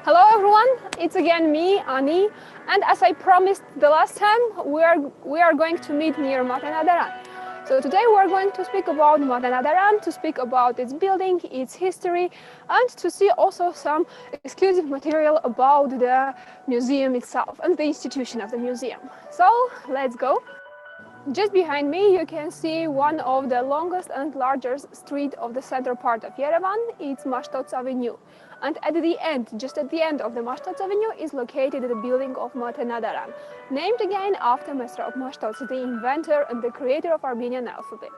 Hello everyone, it's again me, Ani, and as I promised the last time, we are going to meet near Matenadaran. So today we are going to speak about Matenadaran, to speak about its building, its history, and to see also some exclusive material about the museum itself and the institution of the museum. So let's go. Just behind me you can see one of the longest and largest street of the central part of Yerevan. It's Mashtots Avenue. And at the end, just at the end of the Mashtots Avenue is located the building of Matenadaran, named again after Mesrop Mashtots, the inventor and the creator of Armenian alphabet.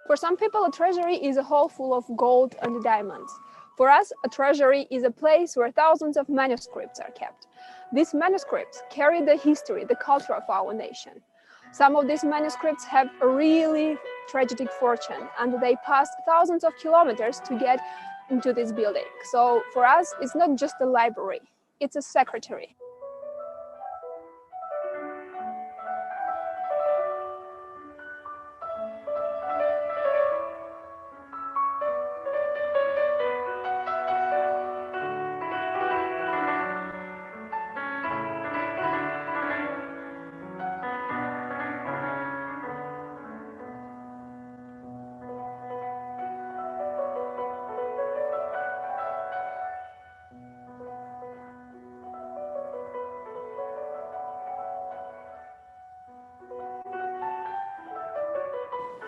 For some people, a treasury is a hall full of gold and diamonds. For us, a treasury is a place where thousands of manuscripts are kept. These manuscripts carry the history, the culture of our nation. Some of these manuscripts have a really tragic fortune, and they passed thousands of kilometers to get into this building. So for us, it's not just a library, it's a secretary.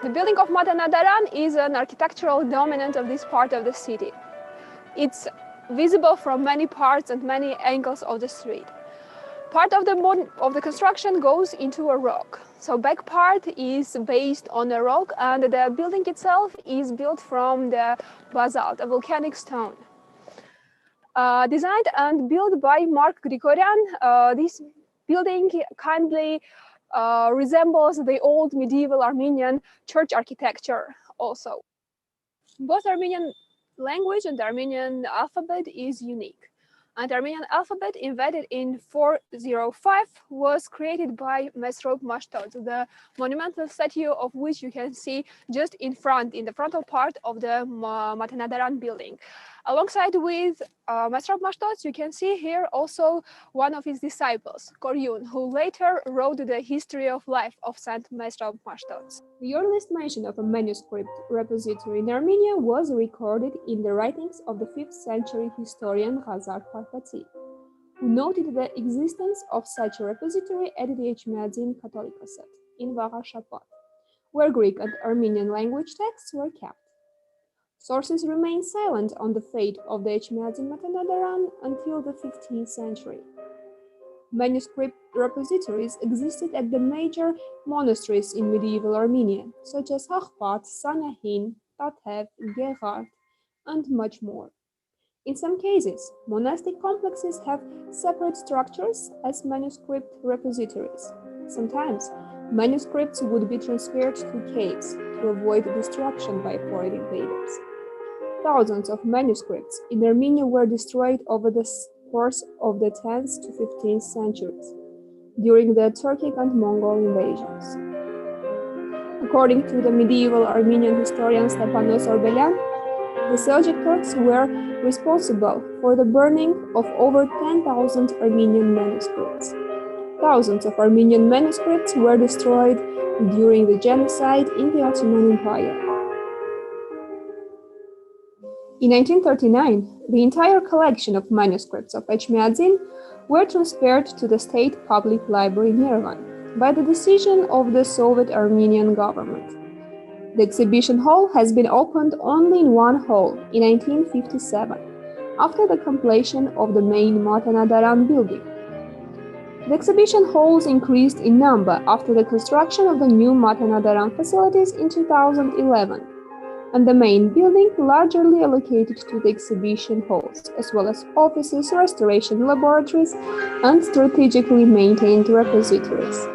The building of Matenadaran is an architectural dominant of this part of the city. It's visible from many parts and many angles of the street. Part of the construction goes into a rock. So back part is based on a rock, and the building itself is built from the basalt, a volcanic stone. Designed and built by Mark Grigorian, this building kindly resembles the old medieval Armenian church architecture also. Both Armenian language and the Armenian alphabet is unique. And the Armenian alphabet, invented in 405, was created by Mesrop Mashtots, the monumental statue of which you can see just in the frontal part of the Matenadaran building. Alongside with Mesrop Mashtots, you can see here also one of his disciples, Koryun, who later wrote the history of life of Saint Mesrop Mashtots. The earliest mention of a manuscript repository in Armenia was recorded in the writings of the 5th century historian Ghazar Parfati, who noted the existence of such a repository at the Echmiadzin Catholicosat in Varashapat, where Greek and Armenian language texts were kept. Sources remain silent on the fate of the Echmiadzin Matenadaran until the 15th century. Manuscript repositories existed at the major monasteries in medieval Armenia, such as Hakhpat, Sanahin, Tatev, Gerard, and much more. In some cases, monastic complexes have separate structures as manuscript repositories. Sometimes, manuscripts would be transferred to caves to avoid destruction by foreign invaders. Thousands of manuscripts in Armenia were destroyed over the course of the 10th to 15th centuries, during the Turkic and Mongol invasions. According to the medieval Armenian historian Stepanos Orbelian, the Seljuk Turks were responsible for the burning of over 10,000 Armenian manuscripts. Thousands of Armenian manuscripts were destroyed during the genocide in the Ottoman Empire. In 1939, the entire collection of manuscripts of Echmiadzin were transferred to the State Public Library in Yerevan by the decision of the Soviet Armenian government. The exhibition hall has been opened only in one hall in 1957, after the completion of the main Matenadaran building. The exhibition halls increased in number after the construction of the new Matenadaran facilities in 2011, and the main building largely allocated to the exhibition halls, as well as offices, restoration laboratories, and strategically maintained repositories.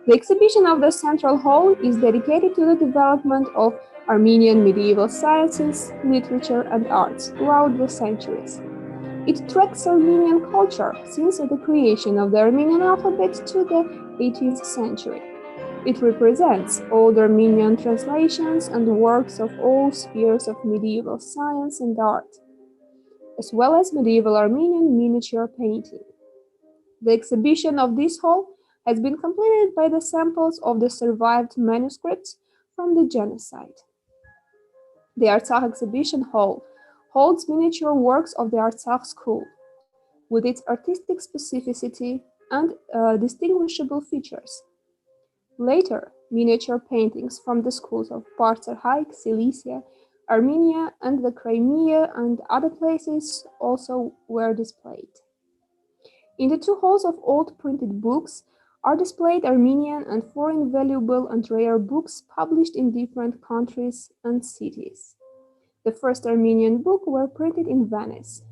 The exhibition of the Central Hall is dedicated to the development of Armenian medieval sciences, literature, and arts throughout the centuries. It tracks Armenian culture since the creation of the Armenian alphabet to the 18th century. It represents old Armenian translations and works of all spheres of medieval science and art. as well as medieval Armenian miniature painting. The exhibition of this hall has been completed by the samples of the survived manuscripts from the genocide. The Artsakh Exhibition Hall holds miniature works of the Artsakh school, with its artistic specificity and distinguishable features. Later, miniature paintings from the schools of Barzerhaik, Cilicia, Armenia, and the Crimea and other places also were displayed. In the two halls of old printed books are displayed Armenian and foreign valuable and rare books published in different countries and cities. The first Armenian books were printed in Venice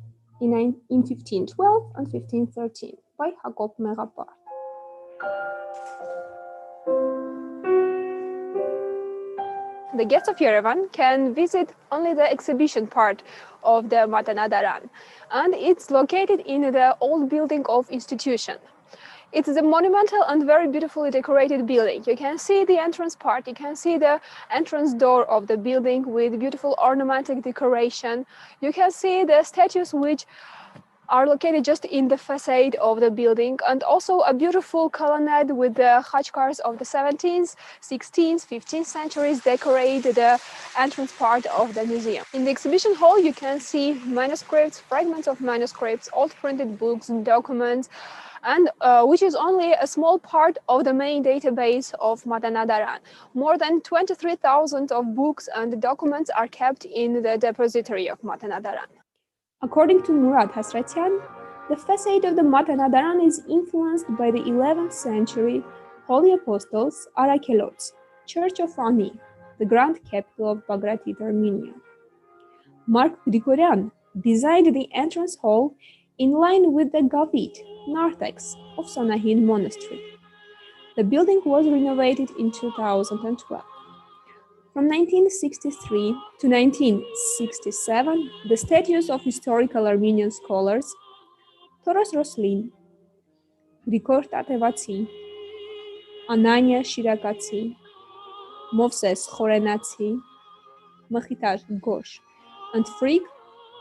in 1512 and 1513 by Jacob Megapart. The guests of Yerevan can visit only the exhibition part of the Matanadaran, and it's located in the old building of institution. It is a monumental and very beautifully decorated building. You can see the entrance part, you can see the entrance door of the building with beautiful ornamental decoration. You can see the statues which are located just in the facade of the building, and also a beautiful colonnade with the khachkars of the 17th, 16th, 15th centuries decorate the entrance part of the museum. In the exhibition hall you can see manuscripts, fragments of manuscripts, old printed books and documents, and which is only a small part of the main database of Matanadaran. More than 23,000 of books and documents are kept in the depository of Matanadaran. According to Murad Hasratian, the facade of the Matanadaran is influenced by the 11th century Holy Apostles Arakelots, Church of Ani, the grand capital of Bagratid, Armenia. Mark Grigorian designed the entrance hall in line with the Gavit, narthex of Sanahin Monastery. The building was renovated in 2012. From 1963 to 1967, the statues of historical Armenian scholars Toros Roslin, Grigor Tatevatsi, Anania Shirakatsi, Movses Khorenatsi, Machitar Gosh, and Frigg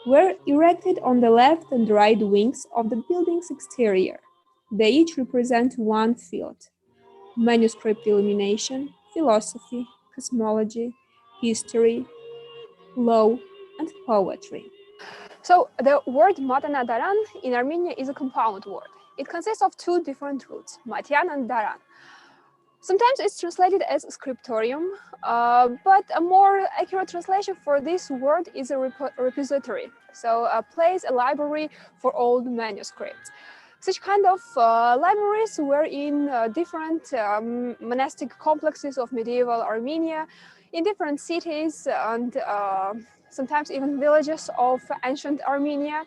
were erected on the left and right wings of the building's exterior. They each represent one field: manuscript illumination, philosophy, cosmology, history, law, and poetry. So the word Matanadaran in Armenia is a compound word. It consists of two different roots, Matian and Daran. Sometimes it's translated as scriptorium, but a more accurate translation for this word is a repository, so a place, a library for old manuscripts. Such kind of libraries were in different monastic complexes of medieval Armenia, in different cities and sometimes even villages of ancient Armenia.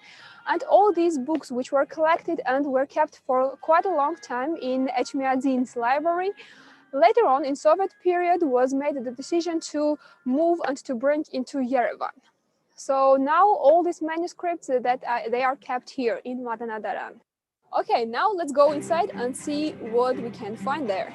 And all these books which were collected and were kept for quite a long time in Echmiadzin's library, later on in Soviet period was made the decision to move and to bring into Yerevan. So now all these manuscripts that they are kept here in Matanadaran. Okay, now let's go inside and see what we can find there.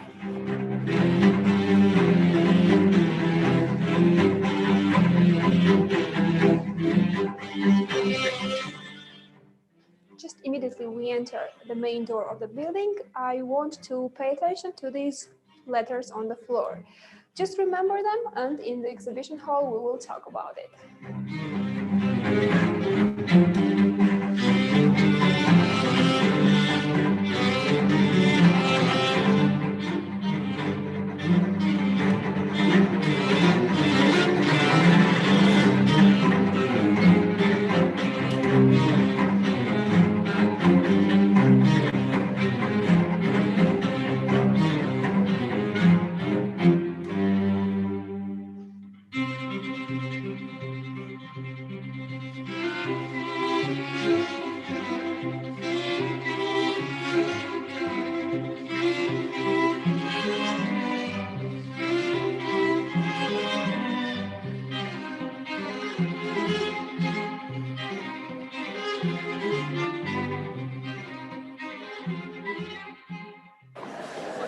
Just immediately we enter the main door of the building. I want to pay attention to these letters on the floor. Just remember them, and in the exhibition hall we will talk about it.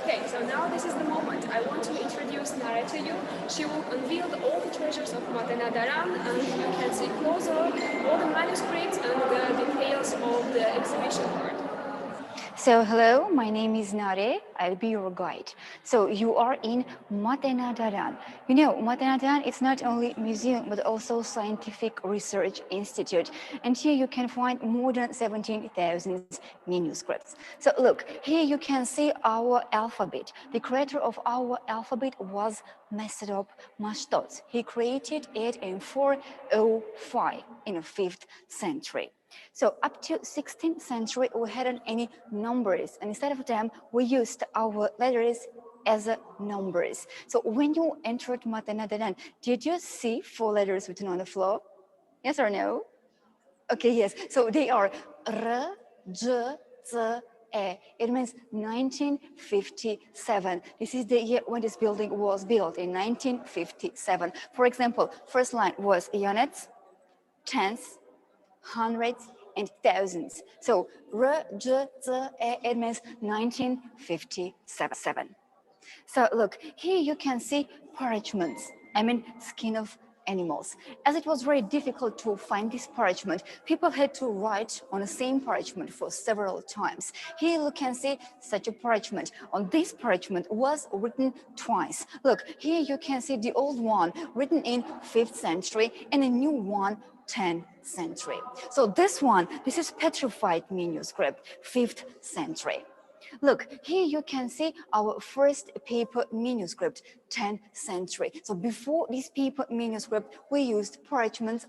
Okay, so now this is the moment. I want to introduce introduce Nare to you. She will unveil all the treasures of Matenadaran, and you can see closer all the manuscripts and the details of the exhibition part. So hello, my name is Nare. I'll be your guide. So you are in Matenadaran. You know, Matenadaran is not only museum but also scientific research institute. And here you can find more than 17,000 manuscripts. So look, here you can see our alphabet. The creator of our alphabet was Mesop Mashtot. He created it in 405 in the 5th century. So up to 16th century, we hadn't any numbers. And instead of them, we used our letters as numbers. So when you entered Matenadaran, did you see 4 letters written on the floor? Yes or no? Okay, yes. So they are R, J, Z, E. It means 1957. This is the year when this building was built, in 1957. For example, first line was units, tens, hundreds, and thousands. So R, J, Z, E, it means 1957. So look, here you can see parchments, skin of animals. As it was very difficult to find this parchment, people had to write on the same parchment for several times. Here you can see such a parchment. On this parchment was written twice. Look, here you can see the old one written in 5th century and a new one 10th century. So this is petrified manuscript, 5th century. Look, here you can see our first paper manuscript, 10th century. So before this paper manuscript, we used parchments,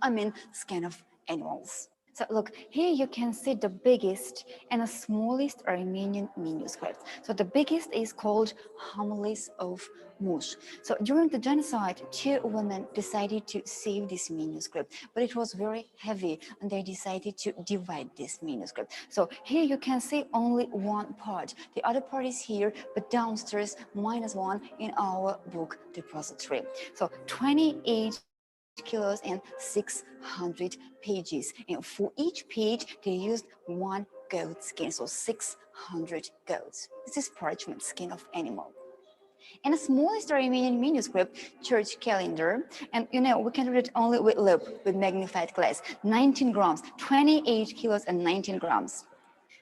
skin of animals. So look, here you can see the biggest and the smallest Armenian manuscripts. So the biggest is called Homilies of Mush. So during the genocide, 2 women decided to save this manuscript, but it was very heavy and they decided to divide this manuscript. So here you can see only one part. The other part is here, but downstairs, -1 in our book depository. So 28 kilos and 600 pages. And for each page, they used 1 goat skin, so 600 goats. This is parchment skin of animal. And the smallest Armenian manuscript, church calendar, and we can read it only with loupe, with magnified glass, 19 grams, 28 kilos and 19 grams.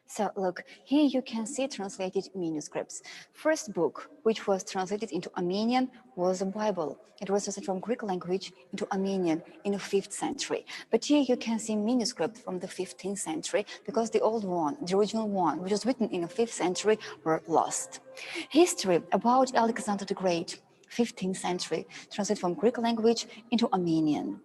So look, here you can see translated manuscripts. First book, which was translated into Armenian, was the Bible. It was translated from Greek language into Armenian in the 5th century. But here you can see manuscript from the 15th century because the old one, the original one, which was written in the 5th century, were lost. History about Alexander the Great, 15th century, translated from Greek language into Armenian.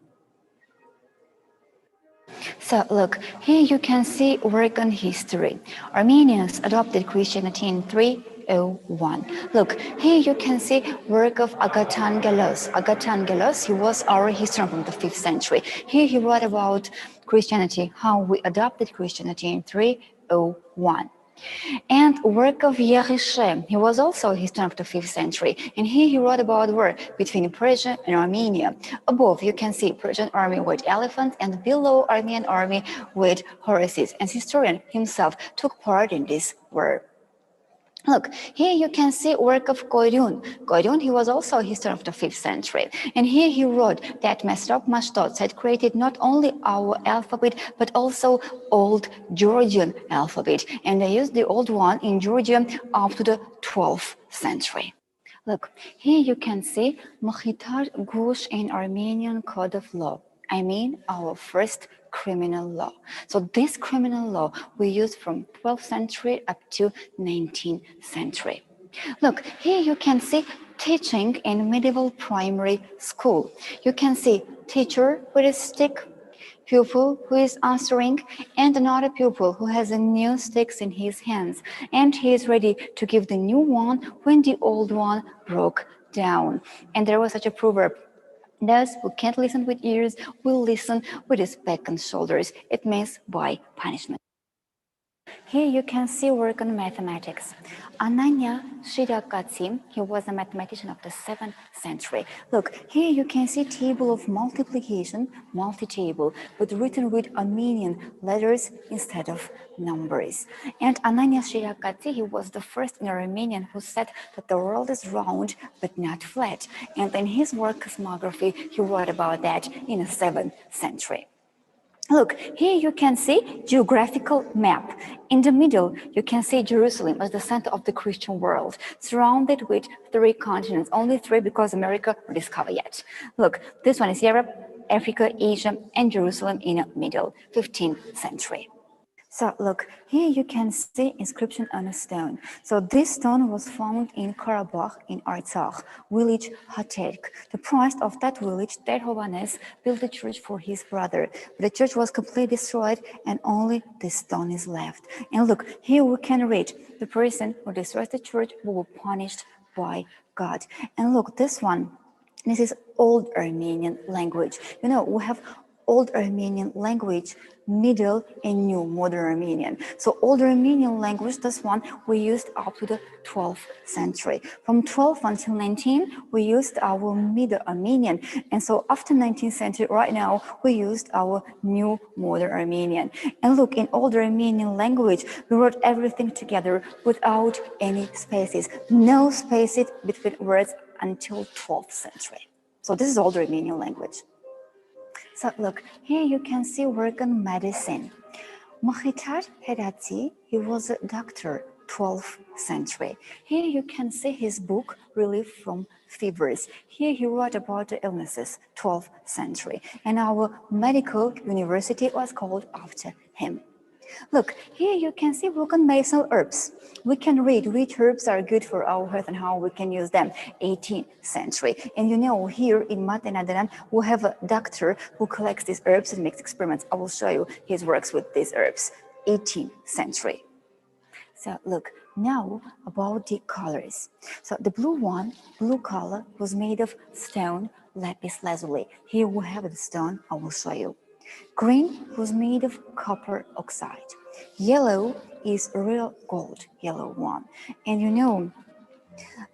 So look, here you can see work on history. Armenians adopted Christianity in 301. Look, here you can see work of Agatan Gelos. Agatan Gelos, he was our historian from the 5th century. Here he wrote about Christianity, how we adopted Christianity in 301. And work of Yerishem, he was also a historian of the 5th century, and here he wrote about war between Persia and Armenia. Above you can see Persian army with elephants and below Armenian army with horses, and historian himself took part in this war. Look, here you can see work of Koyrun. Koyrun, he was also a historian of the 5th century. And here he wrote that Mesrop Mashtot had created not only our alphabet, but also old Georgian alphabet. And they used the old one in Georgia up to the 12th century. Look, here you can see Mkhitar Gush in Armenian Code of Law. Our first criminal law. So this criminal law we used from 12th century up to 19th century. Look, here you can see teaching in medieval primary school. You can see teacher with a stick, pupil who is answering, and another pupil who has a new sticks in his hands, and he is ready to give the new one when the old one broke down. And there was such a proverb: those who can't listen with ears will listen with his back and shoulders. It means by punishment. here you can see work on mathematics. Ananya Shirakatsi, he was a mathematician of the 7th century. Look, here you can see table of multiplication, multi-table, but written with Armenian letters instead of numbers. And Ananya Shirakatsi, he was the first in Armenian who said that the world is round but not flat. And in his work Cosmography, he wrote about that in the 7th century. Look, here you can see geographical map. In the middle, you can see Jerusalem as the center of the Christian world, surrounded with 3 continents, only 3 because America discovered yet. Look, this one is Europe, Africa, Asia, and Jerusalem in the middle, 15th century. So look, here you can see inscription on a stone. So this stone was found in Karabakh in Artsakh, village Haterk. The priest of that village, Terhovanes, built a church for his brother. But the church was completely destroyed and only this stone is left. And look, here we can read, the person who destroys the church will be punished by God. And look, this one, this is Old Armenian language. You know, we have Old Armenian language, Middle and New Modern Armenian. So Old Armenian language, this one we used up to the 12th century. From 12 until 19, we used our Middle Armenian. And so after 19th century, right now, we used our New Modern Armenian. And look, in Old Armenian language, we wrote everything together without any spaces. No spaces between words until 12th century. So this is Old Armenian language. So look, here you can see work on medicine. Mahitar Heratzi, he was a doctor, 12th century. Here you can see his book, Relief from Fevers. Here he wrote about the illnesses, 12th century. And our medical university was called after him. Look, here you can see we can medicinal herbs. We can read which herbs are good for our health and how we can use them, 18th century. And you know, here in Matenadaran, we have a doctor who collects these herbs and makes experiments. I will show you his works with these herbs, 18th century. So look, now about the colors. So the blue one, blue color, was made of stone, lapis lazuli. Here we have the stone, I will show you. Green was made of copper oxide. Yellow is real gold, yellow one. And you know,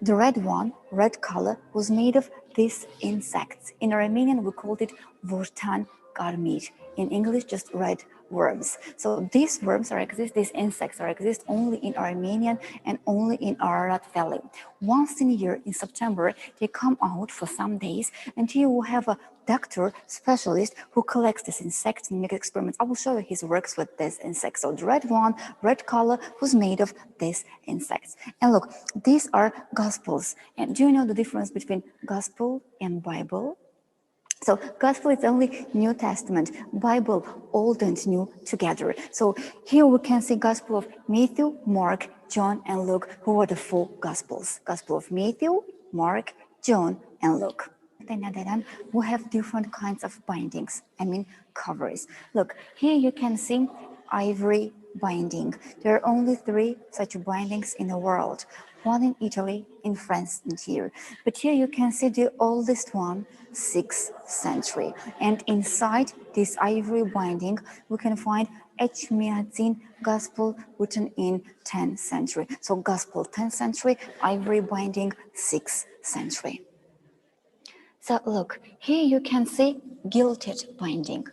the red one, red color, was made of these insects. In Armenian, we called it vortan garmir. In English, just red worms. So these worms these insects exist only in Armenian and only in Ararat Valley. Once in a year, in September, they come out for some days, and here we have a doctor, specialist, who collects these insects and makes experiments. I will show you his works with these insects. So the red one, red color, was made of these insects. And look, these are gospels. And do you know the difference between gospel and Bible? So gospel is only New Testament, Bible, Old and New together. So here we can see gospel of Matthew, Mark, John, and Luke, who are the 4 gospels. Gospel of Matthew, Mark, John, and Luke. We have different kinds of bindings, covers. Look, here you can see ivory binding. There are only 3 such bindings in the world. One in Italy, in France, and here. But here you can see the oldest one, 6th century. And inside this ivory binding, we can find Echmiadzin Gospel written in 10th century. So Gospel 10th century, ivory binding 6th century. So look, here you can see gilded binding.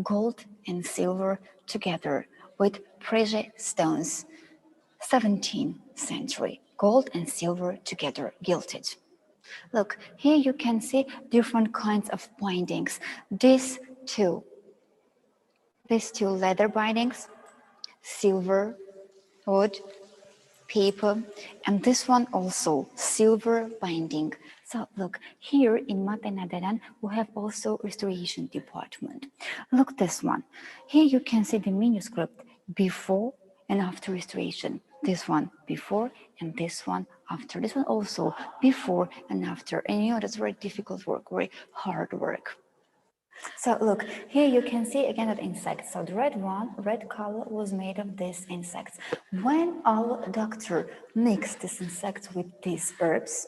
Gold and silver together with precious stones. 17th century, gold and silver together, gilded. Look, here you can see different kinds of bindings. These two leather bindings, silver, wood, paper, and this one also, silver binding. So look, here in Matenadaran, we have also restoration department. Look this one. Here you can see the manuscript before and after restoration. This one before and this one after. This one also before and after. And you know, that's very difficult work, very hard work. So look, here you can see again that insects. So the red one, red color, was made of these insects. When our doctor mixed these insects with these herbs,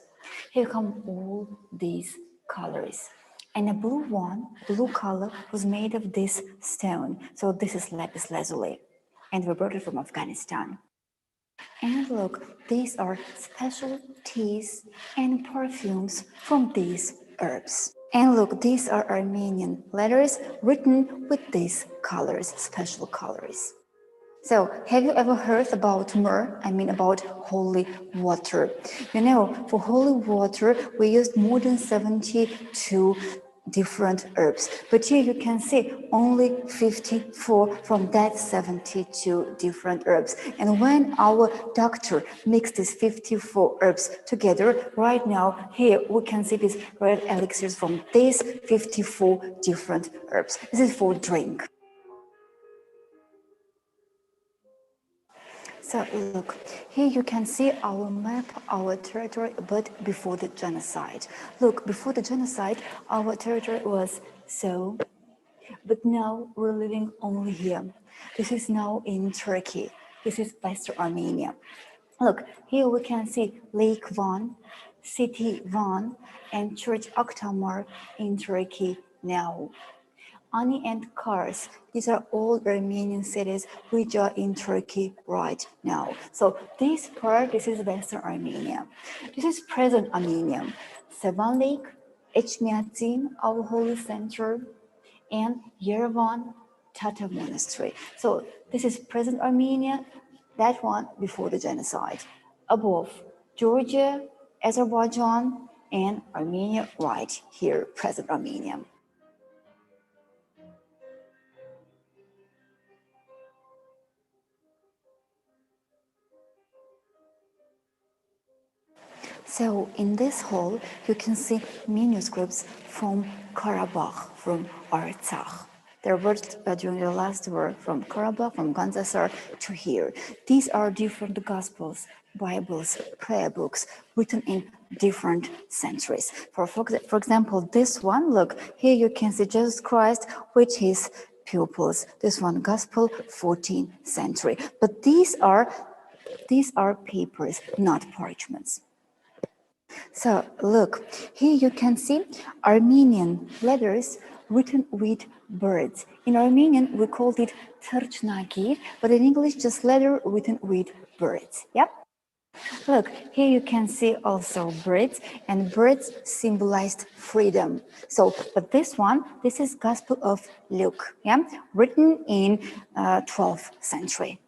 here come all these colors. And the blue one, blue color, was made of this stone. So this is lapis lazuli. and we brought it from Afghanistan. And look, these are special teas and perfumes from these herbs. And look, these are Armenian letters written with these colors, special colors. So, have you ever heard about myrrh? I mean, about holy water. You know, for holy water, we used more than 72 different herbs. But here you can see only 54 from that 72 different herbs. And when our doctor mixed these 54 herbs together, right now, here we can see these red elixirs from these 54 different herbs. This is for drink. So look, here you can see our map, our territory, but before the genocide. Look, before the genocide, our territory was so, but now we're living only here. This is now in Turkey. This is Western Armenia. Look, here we can see Lake Van, City Van, and Church Akdamar in Turkey now. Ani and Kars, these are all Armenian cities which are in Turkey right now. So this part, this is Western Armenia. This is present Armenia. Sevan Lake, Echmiadzin, our holy center, and Yerevan Tatar Monastery. So this is present Armenia, that one before the genocide. Above, Georgia, Azerbaijan, and Armenia right here, present Armenia. So in this hall, you can see manuscripts from Karabakh, from Artsakh. There were during the last war from Karabakh, from Ganzasar to here. These are different gospels, Bibles, prayer books written in different centuries. For example, this one, look, here you can see Jesus Christ with his pupils. This one, Gospel, 14th century. But these are papers, not parchments. So look, here you can see Armenian letters written with birds. In Armenian, we called it Tırçnagir, but in English, just letter written with birds. Yep. Look, here you can see also birds, and birds symbolized freedom. So, but this one, this is Gospel of Luke, yeah, written in 12th century.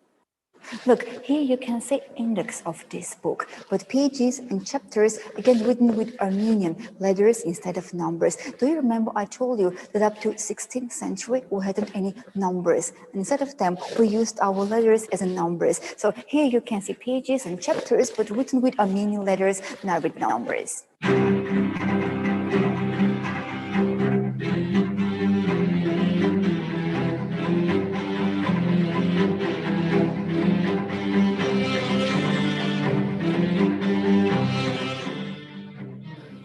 Look, here you can see index of this book, but pages and chapters again written with Armenian letters instead of numbers. Do you remember I told you that up to 16th century we hadn't any numbers. Instead of them, we used our letters as numbers. So here you can see pages and chapters, but written with Armenian letters, not with numbers.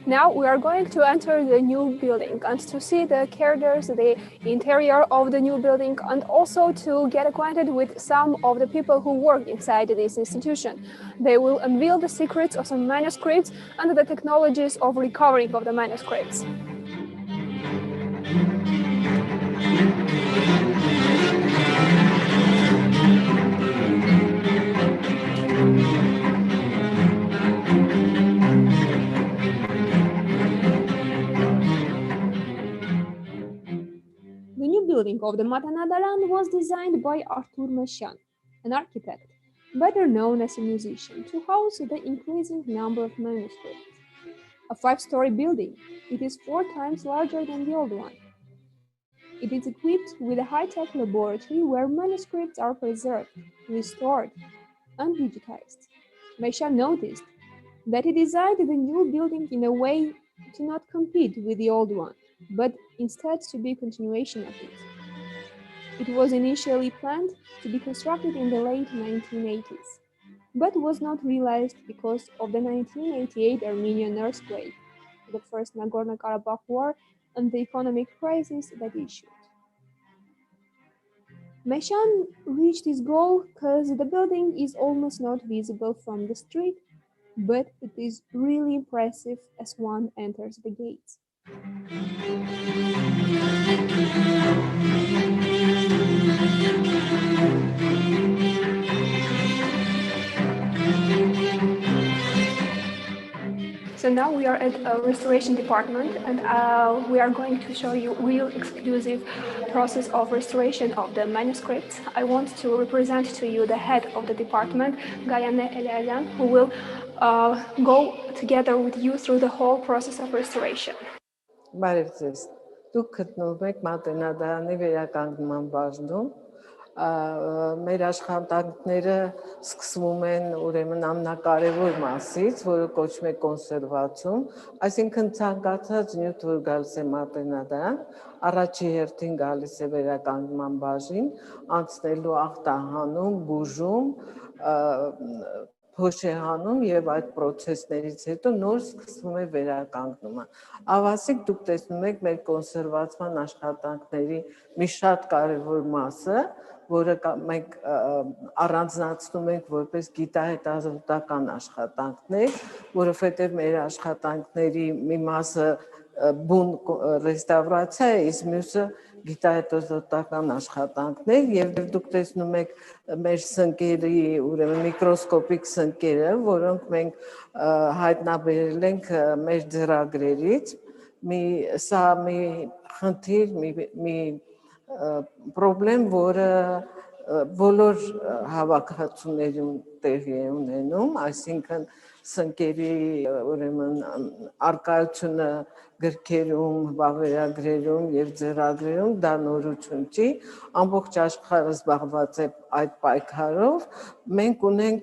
Now we are going to enter the new building and to see the corridors, the interior of the new building, and also to get acquainted with some of the people who work inside this institution. They will unveil the secrets of some manuscripts and the technologies of recovering of the manuscripts. The new building of the Matanadaran was designed by Artur Meshan, an architect, better known as a musician, to house the increasing number of manuscripts. A 5-story building, it is 4 times larger than the old one. It is equipped with a high-tech laboratory where manuscripts are preserved, restored, and digitized. Meshan noticed that he designed the new building in a way to not compete with the old one, but instead to be a continuation of it. It was initially planned to be constructed in the late 1980s, but was not realized because of the 1988 Armenian earthquake, the First Nagorno-Karabakh War, and the economic crisis that ensued. Meshan reached his goal because the building is almost not visible from the street, but it is really impressive as one enters the gates. So now we are at a restoration department, and we are going to show you real exclusive process of restoration of the manuscripts. I want to represent to you the head of the department, Gayane Eliayan, who will go together with you through the whole process of restoration. Բարև ձեզ։ Դուք գտնվում եք Մատենադարանի վերականգնման բաժնում։ Մեր աշխատանքները սկսվում են ուրեմն ամենակարևոր մասից, որը կոչվում է կոնսերվացիոն, այսինքն ցանկացած նյութ, որ գալիս է Մատենադարան, առաջի հերթին գալիս է վերականգնման բաժին, անցնելու ախտահանում, բուժում, փոշեհանում եւ այդ process-ներից հետո նոր սկսվում է վերականգնումը։ Ավասիկ դուք տեսնում եք մեր կոնսերվացման աշխատանքների մի շատ կարևոր մասը, որը մենք առանձնացնում ենք որպես գիտահետազոտական աշխատանքներ, որովհետեւ մեր աշխատանքների մի մասը բուն ռեստավրացիա է, իսկ մյուսը գիտահետազոտական աշխատանքներ եւ դուք տեսնում եք մեր սնկերի, ուրեմն միկրոսկոպիկ սնկերը, որոնք մենք հայտնաբերել ենք մեր ձեռագրերից, սա մի խնդիր, մի պրոբլեմ, որը բոլոր հավաքածուներում տեղի է ունենում, այսինքն սնկերի ուրեմն արկայությունը գրքերում, վավերագրերում եւ ձեռագրերում դա նորություն չի, ամբողջ աշխարհը զբաղված է այդ պայքարով, մենք ունենք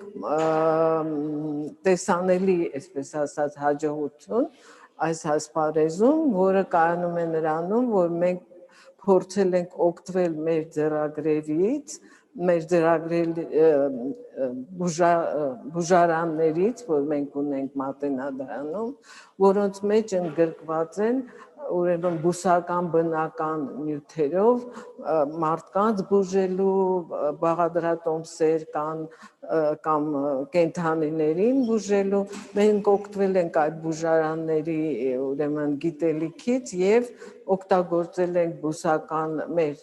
տեսանելի, այսպես ասած, հաջողություն այս ասպարեզում, որը կայանում է նրանում, որ մենք փորձել ենք օգտվել մեր ձեռագրերից, մեր ձեռագրերի բուժարաններից, որ մենք ունենք Մատենադարանում, որոնց մեջ ընդգրկված են ուրեմն բուսական բնական նյութերով մարդկանց բուժելու բաղադրատոմսեր կամ կենդանիներին բուժելու, մենք օգտվել ենք այդ բուժարանների ուրեմն գիտելիքից եւ օգտագործել ենք բուսական մեր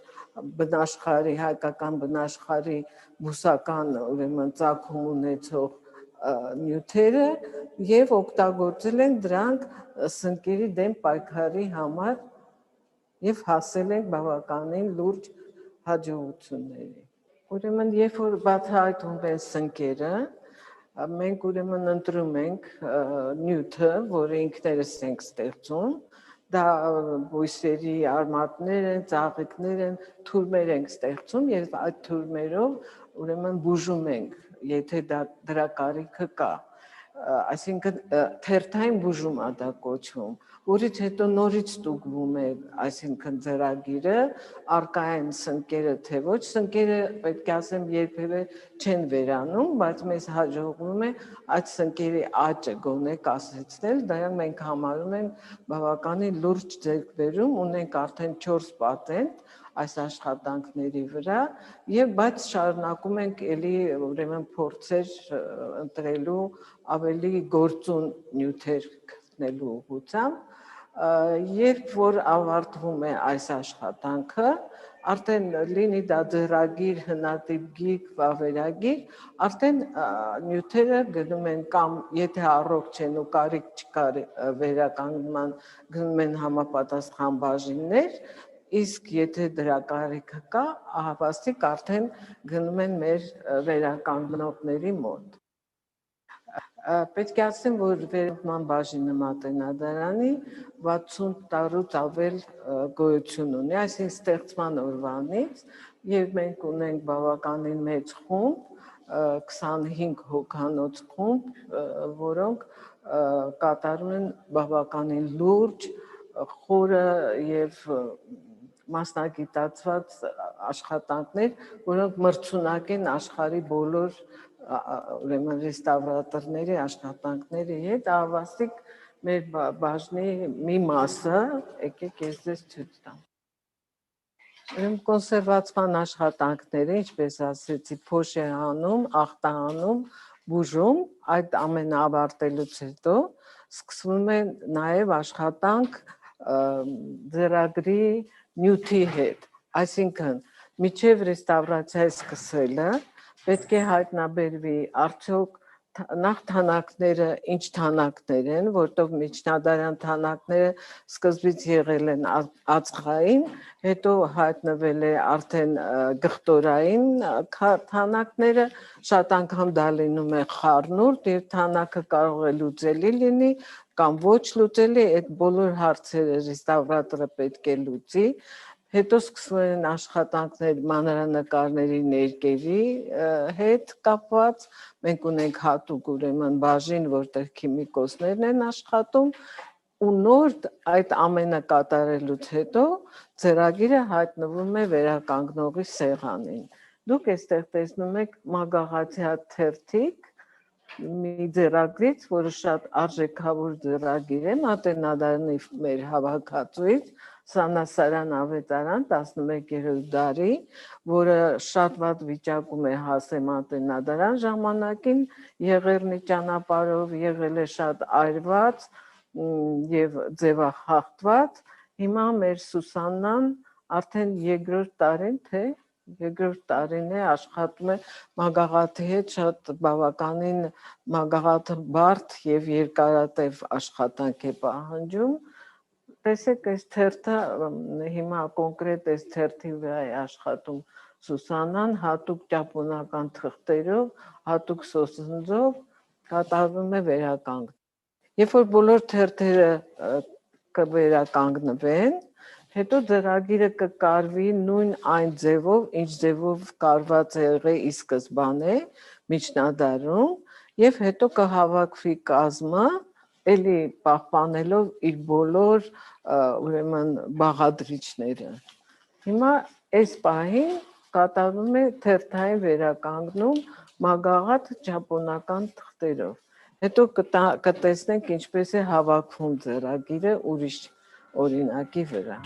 բնաշխարհի, հայկական բնաշխարհի բուսական ուրեմն ծագում ունեցող նյութերը եւ օգտագործել ենք դրանք սնկերի դեմ պայքարի համար եւ հասել ենք բավականին լուրջ հաջողությունների։ Ուրեմն երբ որ բացահայտվում են սնկերը, մենք ուրեմն ընտրում ենք նյութը, որը ինքներս ենք ստեղծում, դա բույսերի արմատներ են, ծաղիկներ են, թուրմեր ենք ստեղծում եւ այդ թուրմերով ուրեմն բուժում ենք, եթե դրա կարիքը կա, այսինքն թերթային բուժում է դա կոչվում, որից հետո նորից ստուգվում է, այսինքն ձեռագիրը, արկա են սնկերը թե ոչ, սնկերը պետք է ասեմ երբևէ չեն վերանում, բայց մեզ հաջողվում է այդ սնկերի աճը գոնե կասեցնել, դրանք մենք համարում ենք բավականին լուրջ ձեռքբերում, ունենք արդեն 4 պատենտ այս աշխատանքների վրա եւ բայց շարունակում ենք էլի ուրեմն փորձեր ընտրելու ավելի գործուն նյութեր գտնելու ուղղությամբ, երբ որ ավարտվում է այս աշխատանքը, արդեն լինի դա ձեռագիր, հնատիպ գիրք, վավերագիր, արդեն նյութերը գնում են կամ եթե առողջ են ու կարիք չկա վերականգնման, գնում են համապատասխան բաժիններ, իսկ եթե դրա կարիքը կա, ահավասիկ արդեն գնում են մեր վերականգնողների մոտ։ Պետք է ասեմ, որ վերականգնման բաժինը Մատենադարանի 60 տարուց ավել գոյություն ունի, այսինքն ստեղծման օրվանից, եւ մենք ունենք բավականին մեծ խումբ, 25 հոգանոց խումբ, որոնք կատարում են բավականին լուրջ, խորը եւ մասնագիտացված աշխատանքներ, որոնք մրցունակ են աշխարհի բոլոր ուրեմն ռեստավրատորների աշխատանքների հետ, ավասիկ մեր բաժնի մի մասը, եկեք ես ձեզ ցույց տամ։ Ուրեմն կոնսերվացման աշխատանքները, ինչպես ասեցի, փոշեհանում, ախտահանում, բուժում, այդ ամենը ավարտելուց հետո սկսվում է նաև աշխատանք ձեռագրի նյութի հետ, այսինքն միջև ռեստավրացիայի սկսելը պետք է հայտնաբերվի արդյոք նախ թանակները ինչ թանակներ են, որտով միջնադարյան թանակները սկզբից եղել են ածխային, հետո հայտնվել է արդեն գղտորային թանակները, շատ անգամ դա լինում է խառնուրդ եւ թանակը կարող է լուծելի լինի կամ ոչ լուծելի, այդ բոլոր հարցերը ռեստավրատորը պետք է լուծի։ Հետո սկսվում են աշխատանքներ մանրանկարների ներկերի հետ կապված, մենք ունենք հատուկ ուրեմն բաժին, որտեղ քիմիկոսներն են աշխատում, ու նոր այդ ամենը կատարելուց հետո ծրագիրը հայտնվում է վերականգնողի սեղանին։ Դուք այստեղ տեսնում եք մագաղաթյա թերթիկ մի ձեռագրից, որը շատ արժեքավոր ձեռագիր է Մատենադարանի մեր հավաքածուից, Սանասարան ավետարան 11-րդ դարի, որը շատ վատ վիճակում է հասել Մատենադարան ժամանակին, Եղեռնի ճանապարհով եղել է շատ այրված եւ ձևախախտված։ Հիմա մեր Սուսաննան արդեն երկրորդ տարին, թե երկրորդ տարին է աշխատում է մագաղաթի հետ, շատ բավականին մագաղաթը բարդ եւ երկարատև աշխատանք է պահանջում։ Տեսեք, այս թերթը հիմա կոնկրետ այս թերթի վրա է աշխատում Սուսաննան, հատուկ ճապոնական թղթերով, հատուկ սոսնձով կատարվում է վերականգն։ Երբ որ բոլոր թերթերը կվերականգնվեն, հետո ձեռագիրը կկարվի նույն այն ձևով, ինչ ձևով կարված է եղել ի սկզբանե միջնադարում, եւ հետո կհավաքվի կազմը, էլի պահպանելով իր բոլոր ուրեմն բաղադրիչները։ Հիմա այս պահին կատարվում է թերթային վերականգնում մագաղաթ ճապոնական թղթերով։ Հետո կտեսնենք ինչպես է հավաքվում ձեռագիրը ուրիշ օրինակի վրա։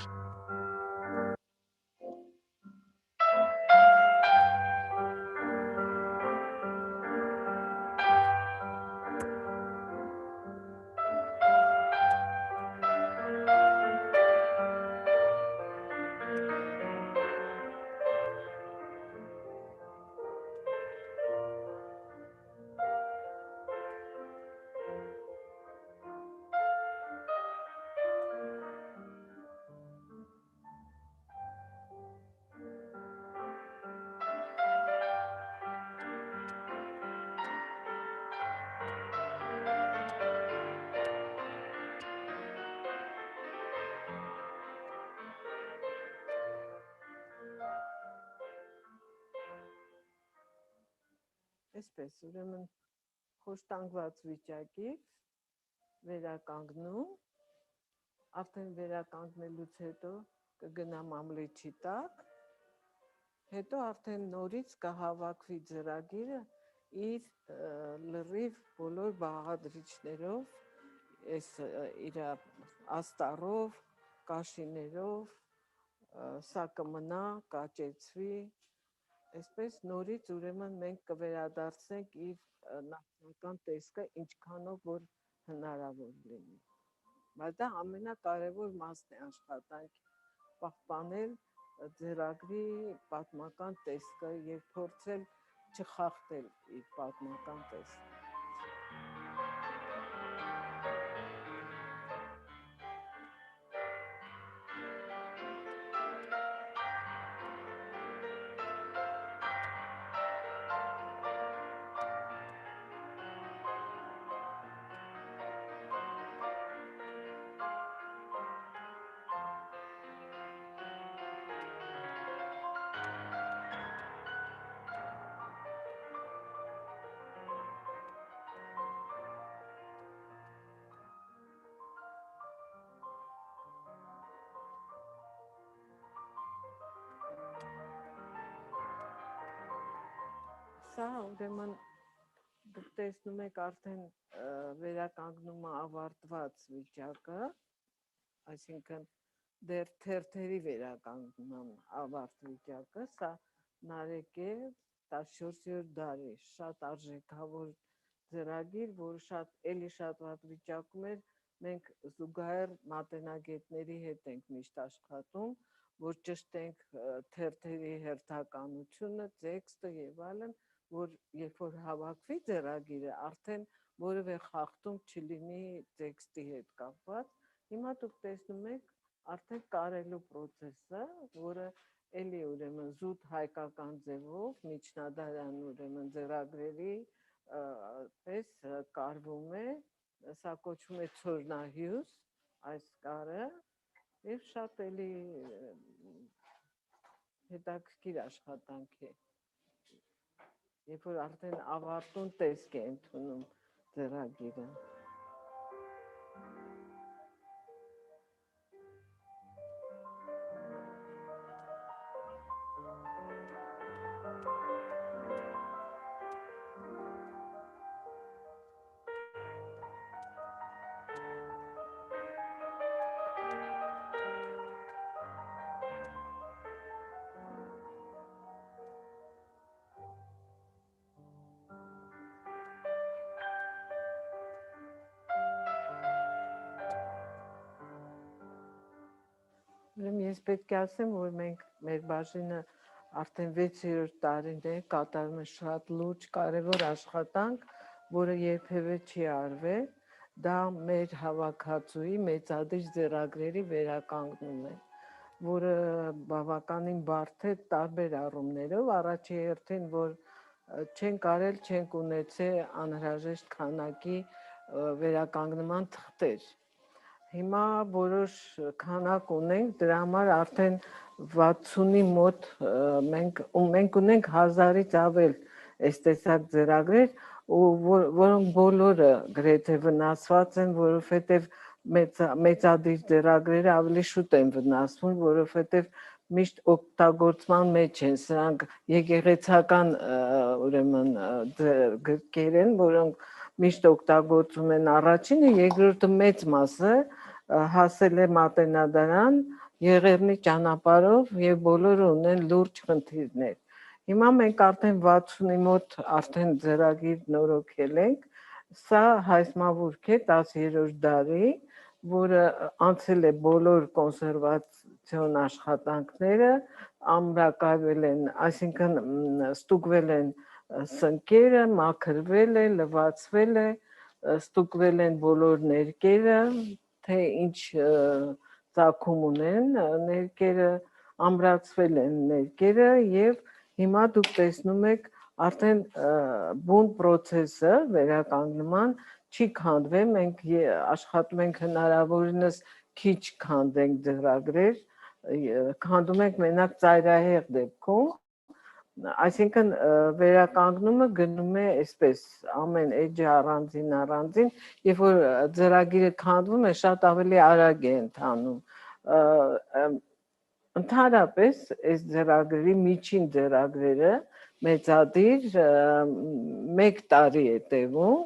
Այսպես, ուրեմն խոշտանգված վիճակից վերականգնում, արդեն վերականգնելուց հետո կգնամ ամլեչի տակ, հետո արդեն նորից կհավաքվի ձեռագիրը իր լրիվ բոլոր բաղադրիչներով, այս իր աստառով, կաշիներով, սա կմնա, կաճեցվի, այսպես նորից ուրեմն մենք կվերադարձնենք իր նախնական տեսքը ինչքանով որ հնարավոր լինի։ Բայց դա ամենակարևոր մասն է աշխատանքի, պահպանել ձեռագրի պատմական տեսքը եւ փորձել չխախտել իր պատմական տեսքը։ Սա ուրեմն դուք տեսնում եք արդեն վերականգնումը ավարտված վիճակը, այսինքն դեռ թերթերի վերականգնման ավարտ վիճակը, սա նարեկ է 14-րդ դարի, շատ արժեքավոր ձեռագիր, որը շատ էլի շատ վատ վիճակում էր, մենք զուգահեռ մատենագետների հետ ենք միշտ աշխատում, որ ճշտենք թերթերի հերթականությունը, տեքստը եւ այլն, որ երբ որ հավաքվի ձեռագիրը, արդեն որևէ խախտում չլինի տեքստի հետ կապված։ Հիմա դուք տեսնում եք արդեն կարելու process-ը, որը էլի ուրեմն զուտ հայկական ձևով միջնադարյան ուրեմն ձեռագրերի պես կարվում է, սա կոչվում է ցորնահյուս, այս կարը, եւ շատ էլի հետաքրքիր աշխատանք է։ Երբ որ արդեն ավարտուն տեսք է ընդունում ձեռագիրը։ Ուրեմն ես պետք է ասեմ, որ մենք մեր բաժինը արդեն 6-րդ տարին է կատարում է շատ լուրջ կարևոր աշխատանք, որը երբևէ չի արվել, դա մեր հավաքածուի մեծադիր ձեռագրերի վերականգնում է, որը բավականին բարդ է տարբեր առումներով, առաջի հերթին, որ չենք արել, չենք ունեցել անհրաժեշտ քանակի վերականգնման թղթեր։ Հիմա որոշ քանակ ունենք, դրա համար արդեն 60-ի մոտ մենք ունենք 1000-ից ավել այս տեսակ ձեռագրեր, որոնք բոլորը գրեթե վնասված են, որովհետև մեծադիր ձեռագրերը ավելի շուտ են վնասվում, որովհետև միշտ օգտագործման մեջ են, սրանք եկեղեցական ուրեմն գրքեր են, որոնք միշտ օգտագործում են առաջինը, երկրորդը մեծ մասը հասել է մատենադարան Եղեռնի ճանապարհով եւ բոլորը ունեն լուրջ խնդիրներ։ Հիմա մենք արդեն 60-ի մոտ արդեն ձեռագիր նորոգել ենք, սա հայսմավուրք է 10-րդ դարի, որը անցել է բոլոր կոնսերվացիոն աշխատանքները, ամրակայվել են, այսինքն ստուգվել են սնկերը, մաքրվել է, լվացվել է, ստուգվել են բոլոր ներկերը, թե ինչ ծագում ունեն ներկերը, ամրացվել են ներկերը եւ հիմա դուք տեսնում եք արդեն բուն process-ը վերականգնման չի քանդվել, մենք աշխատում ենք հնարավորինս քիչ քանդենք ձեռագրեր, քանդում ենք մենակ ծայրահեղ դեպքում, այսինքն վերականգնումը գնում է այսպես ամեն էջը առանձին, երբ որ ձեռագիրը քանդվում է, շատ ավելի արագ է ընթանում։ Ընդհանրապես այս ձեռագրերի միջին ձեռագրերը մեծադիր 1 տարի է տևում,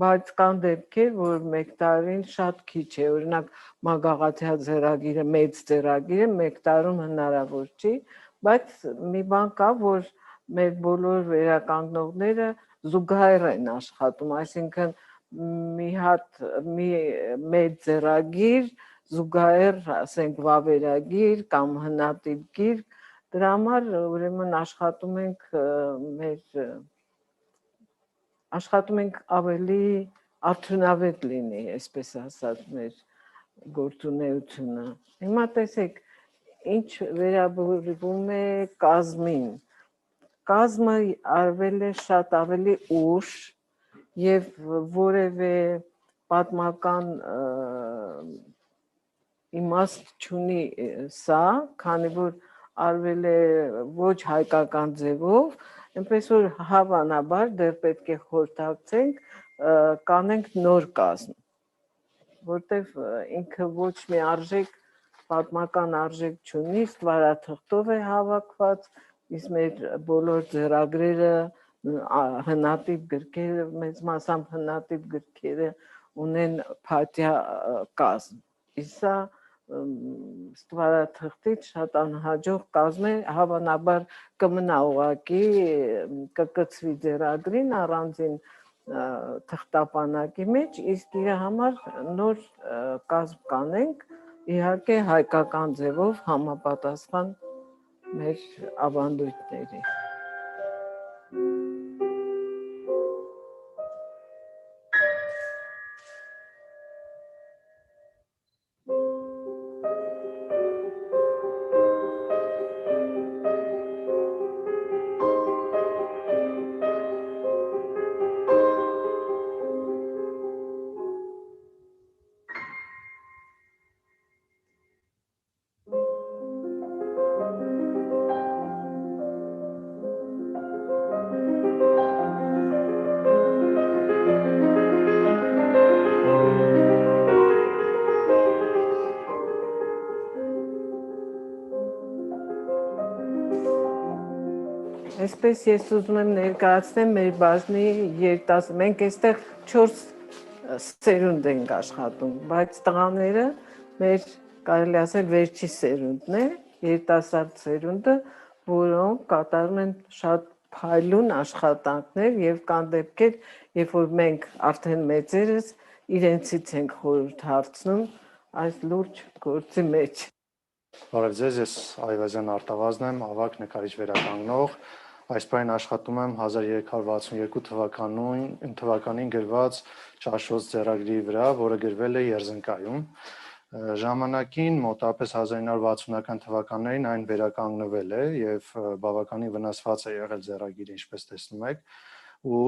բայց կան դեպքեր, որ 1 տարին շատ քիչ է, օրինակ մագաղաթյա ձեռագիրը, մեծ ձեռագիրը 1 տարում հնարավոր չի, բայց մի բան կա, որ մեր բոլոր վերականգնողները զուգահեռ են աշխատում, այսինքն մի հատ մեծ ձեռագիր, զուգահեռ, ասենք, վավերագիր կամ հնատիպ գիրք, դրա համար ուրեմն աշխատում ենք ավելի արդյունավետ լինի, այսպես ասած, մեր գործունեությունը։ Հիմա տեսեք, ինչ վերաբերվում է կազմին։ Կազմը արվել է շատ ավելի ուշ եւ որևէ պատմական իմաստ չունի սա, քանի որ արվել է ոչ հայկական ձևով, այնպես որ հավանաբար դեռ պետք է խորհրդակցենք, կանենք նոր կազմ, որտեվ ինքը ոչ մի արժեք, պատմական արժեք չունի, ստվարաթղթով է հավաքված, իսկ մեր բոլոր ձեռագրերը, հնատիպ գրքերը, մեծ մասամբ հնատիպ գրքերը ունեն փաթյա կազմ, իսկ սա ստվարաթղթից շատ անհաջող կազմ է, հավանաբար կմնա ուղղակի, կկցվի ձեռագրին առանձին թղթապանակի մեջ, իսկ իր համար նոր կազմ կանենք, իհարկե հայկական ձևով համապատասխան մեր ավանդույթների։ Այսպես ես ուզում եմ ներկայացնեմ մեր բաժնի երիտասարդ, մենք այստեղ 4 սերունդ ենք աշխատում, բայց տղաները մեր կարելի ասել վերջի սերունդն է, երիտասարդ սերունդը, որոնք կատարում են շատ փայլուն աշխատանքներ եւ կան դեպքեր, երբ որ մենք արդեն մեծերս իրենցից ենք խորհուրդ հարցնում այս լուրջ գործի մեջ։ Բարև ձեզ, ես Այվազյան Արտավազն եմ, ավագ նկարիչ վերականգնող։ Այս պահին աշխատում եմ 1362 թվականին գրված Ճաշոց ձեռագրի վրա, որը գրվել է Երզնկայում։ Ժամանակին մոտավորապես 1960-ական թվականներին այն վերականգնվել է եւ բավականին վնասված է եղել ձեռագիրը, ինչպես տեսնում եք, ու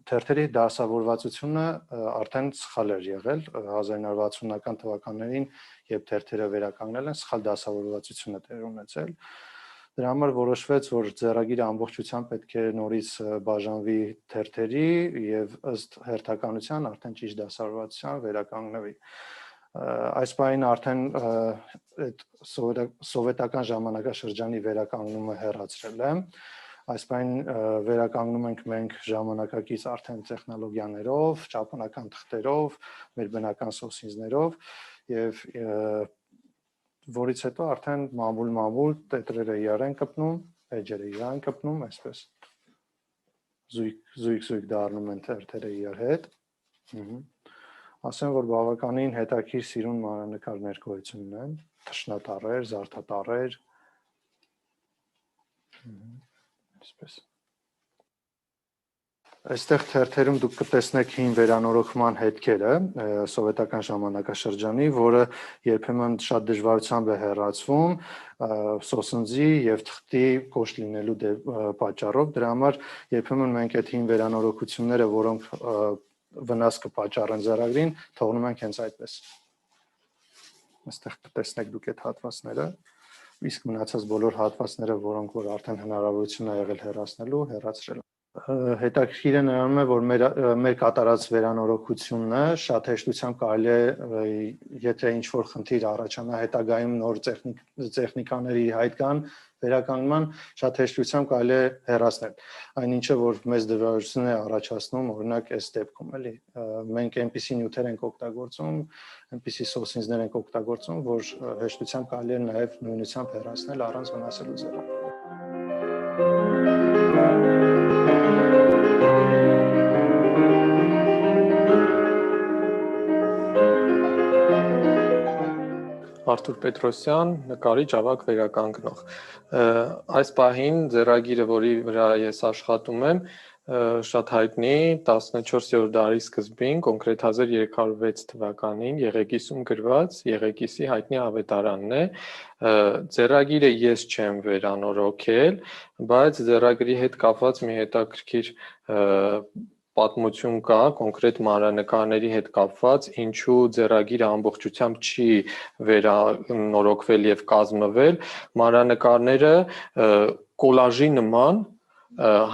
թերթերի դասավորվածությունը արդեն սխալ էր եղել 1960-ական թվականներին, երբ թերթերը վերականգնել են, սխալ դասավորվածություն է տեղ ունեցել։ Դրա համար որոշվեց, որ ձեռագիրը ամբողջությամբ պետք է նորից բաժանվի թերթերի եւ ըստ հերթականության արդեն ճիշտ դասավորվածության վերականգնվի։ Այս պահին արդեն այդ սովետական ժամանակաշրջանի վերականգնումը հեռացրել եմ։ Այս պահին վերականգնում ենք մենք ժամանակակից արդեն տեխնոլոգիաներով, ճապոնական թղթերով, մեր բնական սոսինձներով եւ որից հետո արդեն մամուլ տետրերը իրար են կպնում, էջերը իրար են կպնում, այսպես զույգ դառնում են թերթերը իրար հետ։ Ասեմ, որ բավականին հետաքրքիր սիրուն մանրանկարներ գոյություն ունեն, թշնատառեր, զարդատառեր, այսպես։ Այստեղ թերթերում դուք կտեսնեք հին վերանորոգման հետքերը սովետական ժամանակաշրջանի, որը երբեմն շատ դժվարությամբ է հեռացվում սոսնձի եւ թղթի կոշտ լինելու պատճառով։ Դրա համար երբեմն մենք այդ հին վերանորոգությունները, որոնք վնաս կպատճառեն ձեռագրին, թողնում ենք հենց այդպես։ Այստեղ կտեսնեք դուք այդ հատվածները, իսկ մնացած բոլոր հատվածները, որոնք որ արդեն հնարավորություն է եղել հեռացնելու, հեռացրել։ Հետաքրքիրը նրանում է, որ մեր կատարած վերանորոգությունը շատ հեշտությամբ կարելի է, եթե ինչ-որ խնդիր առաջանա հետագայում նոր տեխնիկաների հայտ կան վերականգնման, շատ հեշտությամբ կարելի է հեռացնել։ Այնինչը, որ մեծ դժվարություն է առաջացնում, օրինակ այս դեպքում, էլի, մենք այնպիսի նյութեր ենք օգտագործում, այնպիսի սոսինձներ ենք օգտագործում, որ հեշտությամբ կարելի է նաև նույնությամբ հեռացնել առանց վնասելու ձեռագրին։ Արթուր Պետրոսյան, նկարիչ, ավագ վերականգնող։ Այս պահին ձեռագիրը, որի վրա ես աշխատում եմ, շատ հայտնի 14-րդ դարի սկզբին, կոնկրետ 1306 թվականին Եղեգիսում գրված Եղեգիսի հայտնի ավետարանն է։ Ձեռագիրը ես չեմ վերանորոգել, բայց ձեռագրի հետ կապված մի հետաքրքիր պատմություն կա, կոնկրետ մանրանկարների հետ կապված, ինչու ձեռագիրը ամբողջությամբ չի վերանորոգվել եւ կազմվել, մանրանկարները կոլաժի նման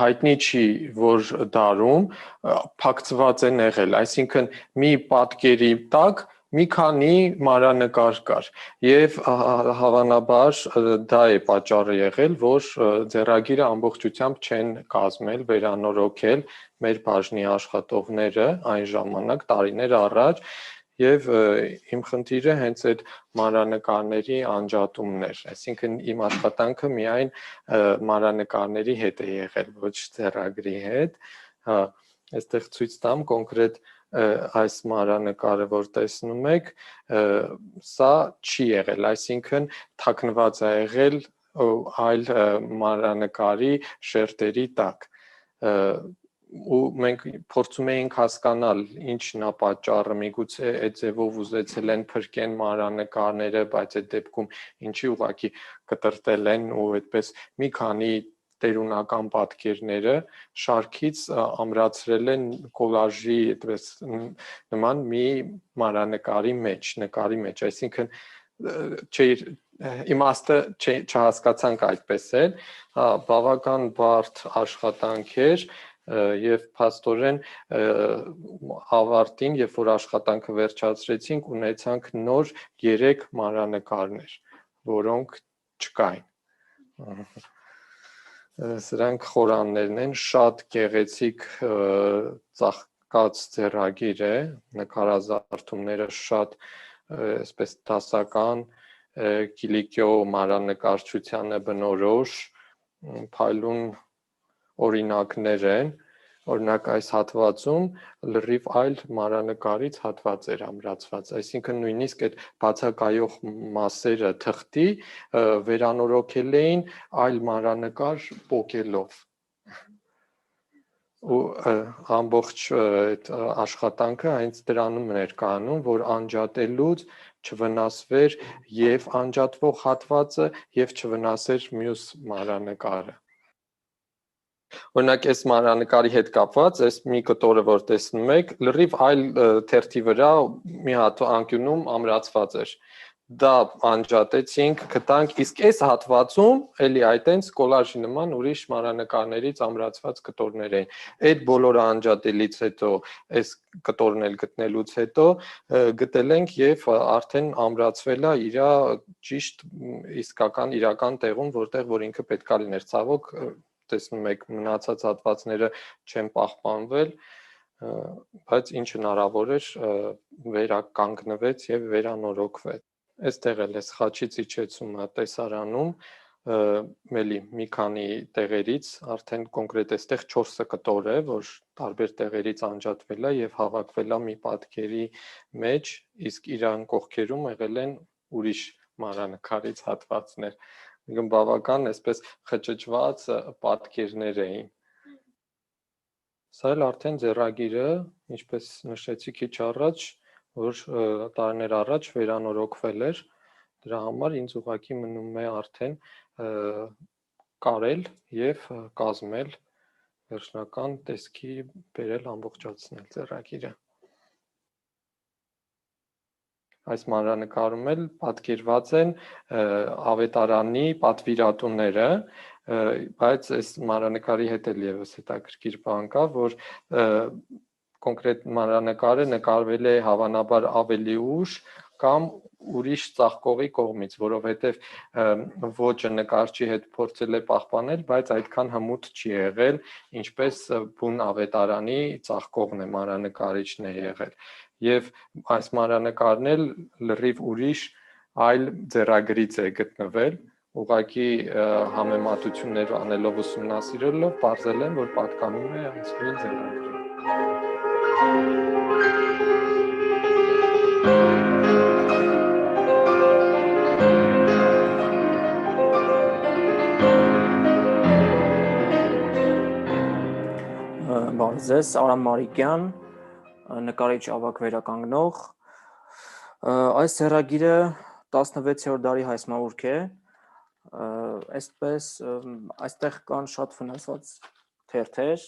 հայտնի չի, որ դարում փակցված են եղել, այսինքն մի պատկերի տակ մի քանի մանրանկար կար եւ հավանաբար դա է պատճառը եղել, որ ձեռագիրը ամբողջությամբ չեն կազմել, վերանորոգել մեր բաժնի աշխատողները այն ժամանակ տարիներ առաջ եւ իմ խնդիրը հենց այդ մանրանկարների անջատումն էր, այսինքն իմ աշխատանքը միայն մանրանկարների հետ է եղել, ոչ ձեռագրի հետ, հա, այստեղ ցույց տամ կոնկրետ այս մանրանկարը, որ տեսնում եք, սա չի եղել, այսինքն թաքնված է եղել այլ մանրանկարի շերտերի տակ, ու մենք փորձում էինք հասկանալ ինչն է պատճառը, միգուցե այդ ձևով ուզեցել են փրկեն մանրանկարները, բայց այդ դեպքում ինչի ուղղակի կտրտել են ու այդպես մի քանի տերունական պատկերները շարքից ամրացրել են կոլաժի այդպես նման մի մանրանկարի մեջ, այսինքն իմաստը չհասկացանք այդպես էլ, բավական բարդ աշխատանք էր եւ փաստորեն ավարտին, երբ որ աշխատանքը վերջացրեցինք, ունեցանք նոր 3 մանրանկարներ, որոնք չկային։ Սրանք խորաններն են, շատ գեղեցիկ ծաղկած ձեռագիր է, նկարազարդումները շատ այսպես դասական, Կիլիկիո մանրանկարչությանը բնորոշ, փայլուն օրինակներ են, օրինակ այս հատվածում լրիվ այլ մանրանկարից հատված էր ամրացված, այսինքն նույնիսկ այդ բացակայող մասերը թղթի վերանորոգել էին այլ մանրանկար պոկելով ու ամբողջ այդ աշխատանքը հենց դրանում էր կանում, որ անջատելուց չվնասվեր եւ անջատվող հատվածը եւ չվնասեր մյուս մանրանկարը։ Օրինակ այս մանրանկարի հետ կապված, այս մի կտորը որ տեսնում եք, լրիվ այլ թերթի վրա մի հատ անկյունում ամրացված էր։ Դա անջատեցինք, գտանք, իսկ այս հատվածում էլի այտենց կոլաժի նման ուրիշ մանրանկարներից ամրացված կտորներ էին։ Այդ բոլորը անջատելից հետո, այս կտորն էլ գտնելուց հետո գտել ենք եւ արդեն ամրացվել է իր ճիշտ իսկական իրական տեղում, որտեղ որ ինքը պետքա լիներ։ Ցավոք տեսնում եք մնացած հատվածները չեն պահպանվել, բայց ինչ հնարավոր էր վերականգնվեց եւ վերանորոգվեց։ Այստեղ էլ էս խաչից իջեցումը տեսարանում մելի մի քանի տեղերից արդեն կոնկրետ այստեղ 4 կտոր է, որ տարբեր տեղերից անջատվել է եւ հավաքվել է մի պատկերի մեջ, իսկ իրան կողքերում եղել են ուրիշ մանրանկարից հատվածներ։ Բավական այսպես խճճված պատկերներ էին։ Սա էլ արդեն ձեռագիրը, ինչպես նշեցի քիչ առաջ, որ տարիներ առաջ վերանորոգվել էր, դրա համար ինձ ուղղակի մնում է արդեն կարել եւ կազմել վերջնական տեսքի բերել ամբողջացնել ձեռագիրը։ Այս մանրանկարում էլ պատկերված են ավետարանի պատվիրատուները, բայց այս մանրանկարի հետ էլ եւս հետաքրքիր բան կա, որ կոնկրետ մանրանկարը նկարվել է հավանաբար ավելի ուշ կամ ուրիշ ծաղկողի կողմից, որովհետև ոճը նկարչի հետ փորձել է պահպանել, բայց այդքան հմուտ չի եղել, ինչպես բուն ավետարանի ծաղկողն է, մանրանկարիչն է եղել։ Եվ այս մանրանկարն էլ լրիվ ուրիշ այլ ձեռագրից է գտնվել, ուղղակի համեմատություններ անելով ուսումնասիրելով պարզել են, որ պատկանում է այսօր ձեռագրին։ Բարև ձեզ, Արամ Մարիկյան, նկարիչ ավագ վերականգնող։ Այս ձեռագիրը 16-րդ դարի հայսմավուրք է, այսպես այստեղ կան շատ վնասված թերթեր,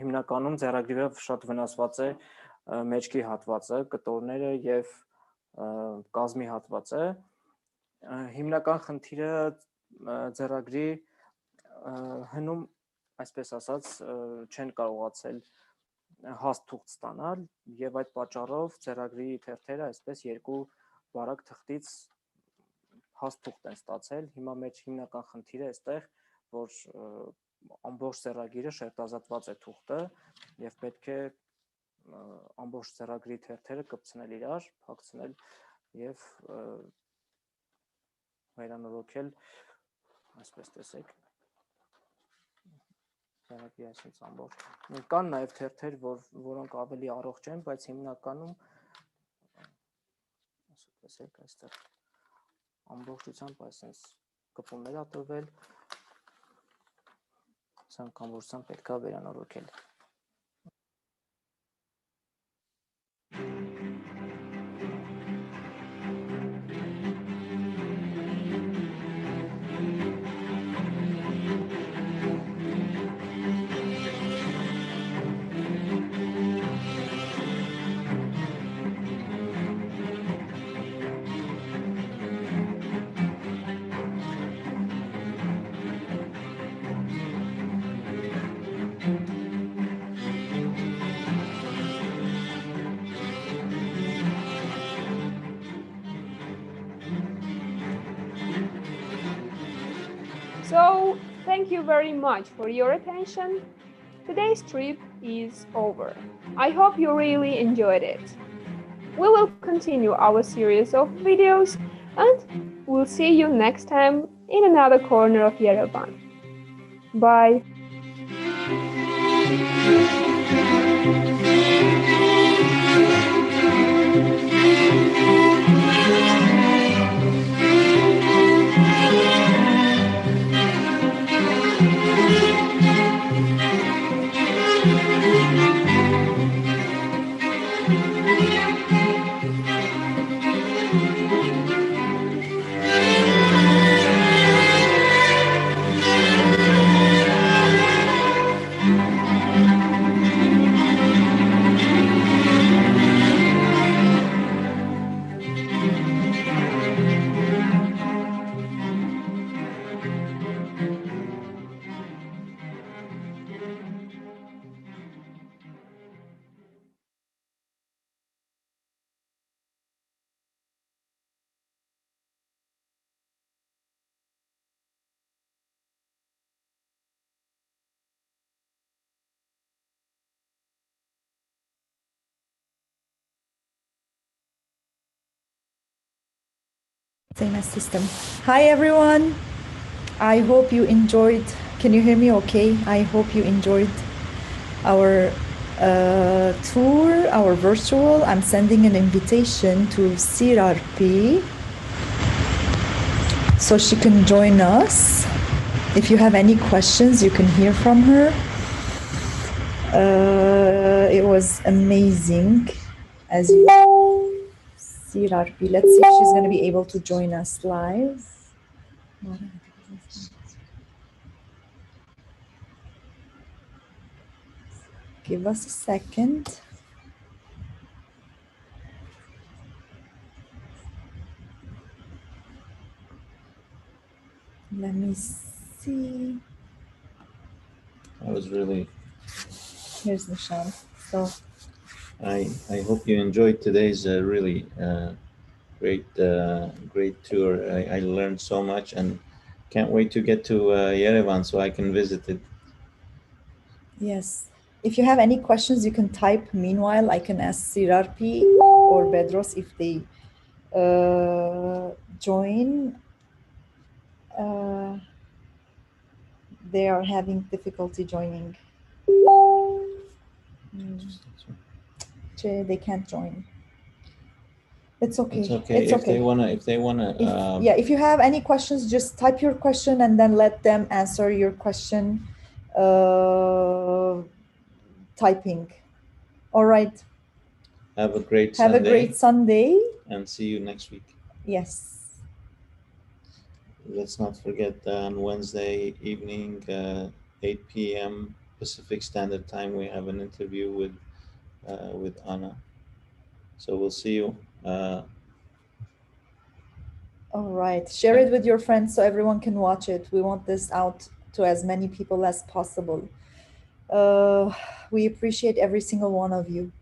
հիմնականում ձեռագրի վրա շատ վնասված է մեջքի հատվածը, կտորները եւ կազմի հատվածը։ Հիմնական խնդիրը ձեռագրի հնում, այսպես ասած, չեն կարողացել հաստ թուղթ ստանալ եւ այդ պատճառով ձեռագրի թերթերը այսպես երկու բարակ թղթից հաստ թուղթ են ստացել։ Հիմա մեջ հիմնական խնդիրը այստեղ, որ ամբողջ ձեռագիրը շերտազատված է թուղթը եւ պետք է ամբողջ ձեռագրի թերթերը կպցնել իրար, փակցնել եւ վերանորոգել, այսպես տեսեք։ Ձեռագրի այսպես ամբողջ։ Կան նաև թերթեր, որոնք ավելի առողջ են, բայց հիմնականում տեսեք այստեղ ամբողջությամբ այսպես կպումներ ա տվել, սրանք ամբողջությամբ պետք է վերանորոգել։ you very much for your attention. Today's trip is over. I hope you really enjoyed it. We will continue our series of videos and we'll see you next time in another corner of Yerevan. Bye. Same system. Hi everyone. I hope you enjoyed. Can you hear me okay? I hope you enjoyed our tour, our virtual. I'm sending an invitation to CRP so she can join us. If you have any questions, you can hear from her. It was amazing, as you CRP. Let's see if she's going to be able to join us live. Give us a second. Let me see. That was really. Here's Nishan. So I hope you enjoyed today's really great tour. I learned so much and can't wait to get to Yerevan so I can visit it. yes, if you have any questions, you can type. Meanwhile, I can ask CRP or Bedros if they join. They are having difficulty joining. They can't join. It's okay. It's okay. If they wanna. Yeah, if you have any questions, just type your question and then let them answer your question. Typing. All right. Have a great Have Sunday. a great Sunday. And see you next week. Yes. Let's not forget on Wednesday evening, 8 p.m. Pacific Standard Time, we have an interview with Anna. So we'll see you. All right. Share it with your friends so everyone can watch it. We want this out to as many people as possible. We appreciate every single one of you.